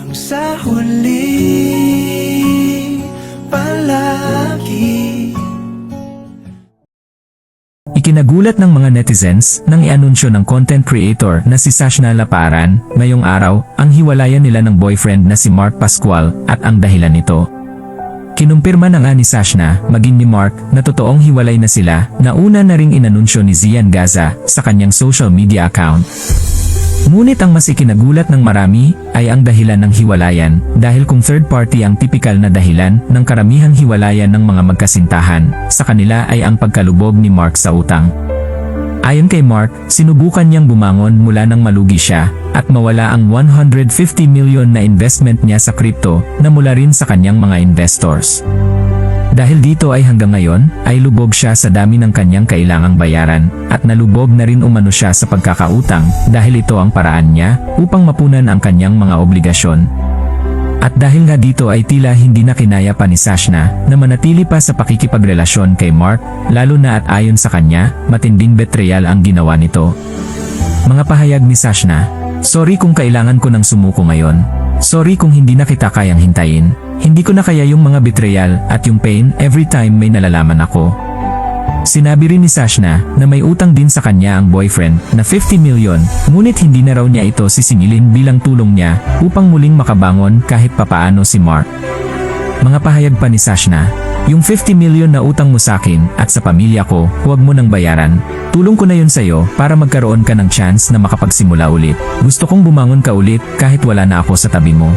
Hanggang sa huli palagi. Ikinagulat ng mga netizens nang ianunsyo ng content creator na si Sashna Laparan ngayong araw ang hiwalayan nila ng boyfriend na si Mark Pascual at ang dahilan nito. Kinumpirma na nga ni Sashna maging ni Mark na totoong hiwalay na sila na una na ring inanunsyo ni Zian Gaza sa kanyang social media account. Ngunit ang mas ikinagulat ng marami ay ang dahilan ng hiwalayan dahil kung third party ang tipikal na dahilan ng karamihang hiwalayan ng mga magkasintahan, sa kanila ay ang pagkalubog ni Mark sa utang. Ayon kay Mark, sinubukan niyang bumangon mula nang malugi siya at mawala ang 150 million na investment niya sa crypto na mula rin sa kanyang mga investors. Dahil dito ay hanggang ngayon ay lubog siya sa dami ng kanyang kailangang bayaran at nalubog na rin umano siya sa pagkakautang dahil ito ang paraan niya upang mapunan ang kanyang mga obligasyon. At dahil nga dito ay tila hindi na kinaya pa ni Sashna na manatili pa sa pakikipagrelasyon kay Mark, lalo na at ayon sa kanya, matinding betrayal ang ginawa nito. Mga pahayag ni Sashna, "Sorry kung kailangan ko ng sumuko ngayon. Sorry kung hindi na kita kayang hintayin. Hindi ko na kaya yung mga betrayal at yung pain every time may nalalaman ako." Sinabi rin ni Sashna na may utang din sa kanya ang boyfriend na 50 million, ngunit hindi na raw niya ito sisingilin bilang tulong niya upang muling makabangon kahit papaano si Mark. Mga pahayag pa ni Sashna, "Yung 50 million na utang mo sa akin at sa pamilya ko, huwag mo nang bayaran. Tulong ko na yun sa'yo para magkaroon ka ng chance na makapagsimula ulit. Gusto kong bumangon ka ulit kahit wala na ako sa tabi mo."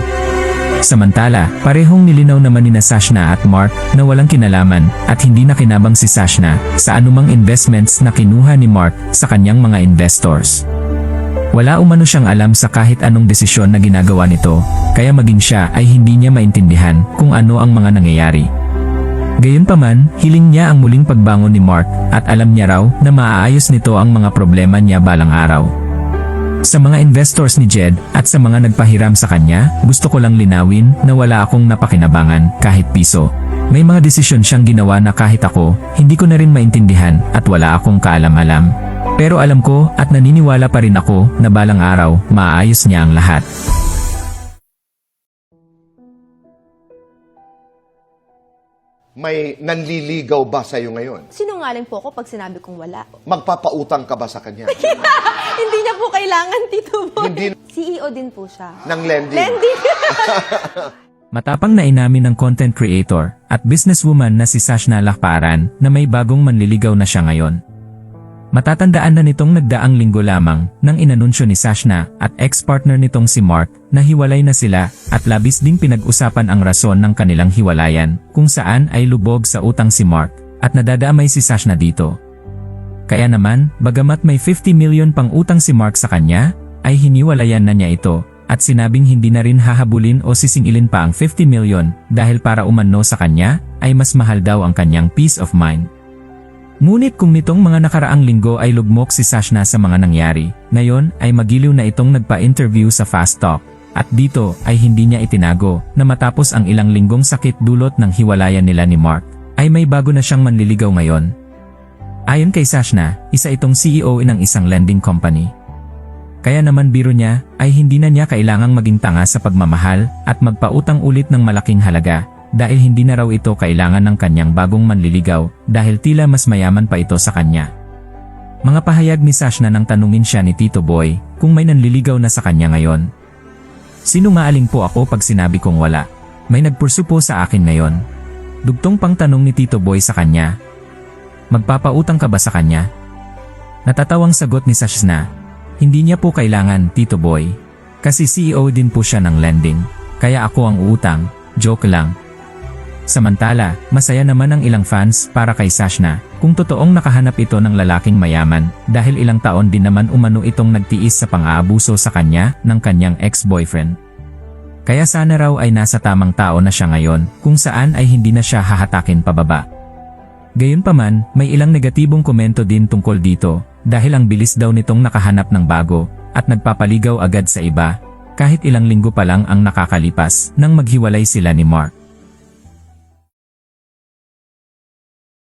Samantala, parehong nilinaw naman ni Sashna at Mark na walang kinalaman at hindi na kinabang si Sashna sa anumang investments na kinuha ni Mark sa kanyang mga investors. Wala umano siyang alam sa kahit anong desisyon na ginagawa nito, kaya maging siya ay hindi niya maintindihan kung ano ang mga nangyayari. Gayunpaman, hiling niya ang muling pagbangon ni Mark at alam niya raw na maaayos nito ang mga problema niya balang araw. Sa mga investors ni Jed at sa mga nagpahiram sa kanya, gusto ko lang linawin na wala akong napakinabangan kahit piso. May mga desisyon siyang ginawa na kahit ako, hindi ko na rin maintindihan at wala akong kaalam-alam. Pero alam ko at naniniwala pa rin ako na balang araw, maayos niya ang lahat. May nanliligaw ba sa'yo ngayon? Sinungaling po ako pag sinabi kong wala. Magpapautang ka ba sa kanya? Hindi niya po kailangan, Tito Boy. Hindi CEO din po siya. ng lending? Lending. Matapang na inamin ng content creator at businesswoman na si Sashna Laparan na may bagong manliligaw na siya ngayon. Matatandaan na nitong nagdaang linggo lamang nang inanunsyo ni Sashna at ex-partner nitong si Mark na hiwalay na sila at labis ding pinag-usapan ang rason ng kanilang hiwalayan kung saan ay lubog sa utang si Mark at nadadamay si Sashna dito. Kaya naman, bagamat may 50 million pang utang si Mark sa kanya, ay hiniwalayan na niya ito at sinabing hindi na rin hahabulin o sisingilin pa ang 50 million dahil para umano sa kanya ay mas mahal daw ang kanyang peace of mind. Ngunit kung nitong mga nakaraang linggo ay lugmok si Sashna sa mga nangyari, ngayon ay magiliw na itong nagpa-interview sa Fast Talk. At dito ay hindi niya itinago na matapos ang ilang linggong sakit dulot ng hiwalayan nila ni Mark, ay may bago na siyang manliligaw ngayon. Ayon kay Sashna, isa itong CEO ng isang lending company. Kaya naman biro niya ay hindi na niya kailangang maging tanga sa pagmamahal at magpautang ulit ng malaking halaga. Dahil hindi na raw ito kailangan ng kanyang bagong manliligaw dahil tila mas mayaman pa ito sa kanya. Mga pahayag ni Sashna nang tanungin siya ni Tito Boy kung may nanliligaw na sa kanya ngayon. "Sinungaling po ako pag sinabi kong wala. May nagpursu po sa akin ngayon." Dugtong pang tanong ni Tito Boy sa kanya. "Magpapautang ka ba sa kanya?" Natatawang sagot ni Sashna, "Hindi niya po kailangan, Tito Boy. Kasi CEO din po siya ng lending. Kaya ako ang uutang, joke lang." Samantala, masaya naman ang ilang fans para kay Sashna kung totoong nakahanap ito ng lalaking mayaman dahil ilang taon din naman umano itong nagtiis sa pang-aabuso sa kanya ng kanyang ex-boyfriend. Kaya sana raw ay nasa tamang tao na siya ngayon kung saan ay hindi na siya hahatakin pababa. Gayunpaman, may ilang negatibong komento din tungkol dito dahil ang bilis daw nitong nakahanap ng bago at nagpapaligaw agad sa iba kahit ilang linggo pa lang ang nakakalipas nang maghiwalay sila ni Mark.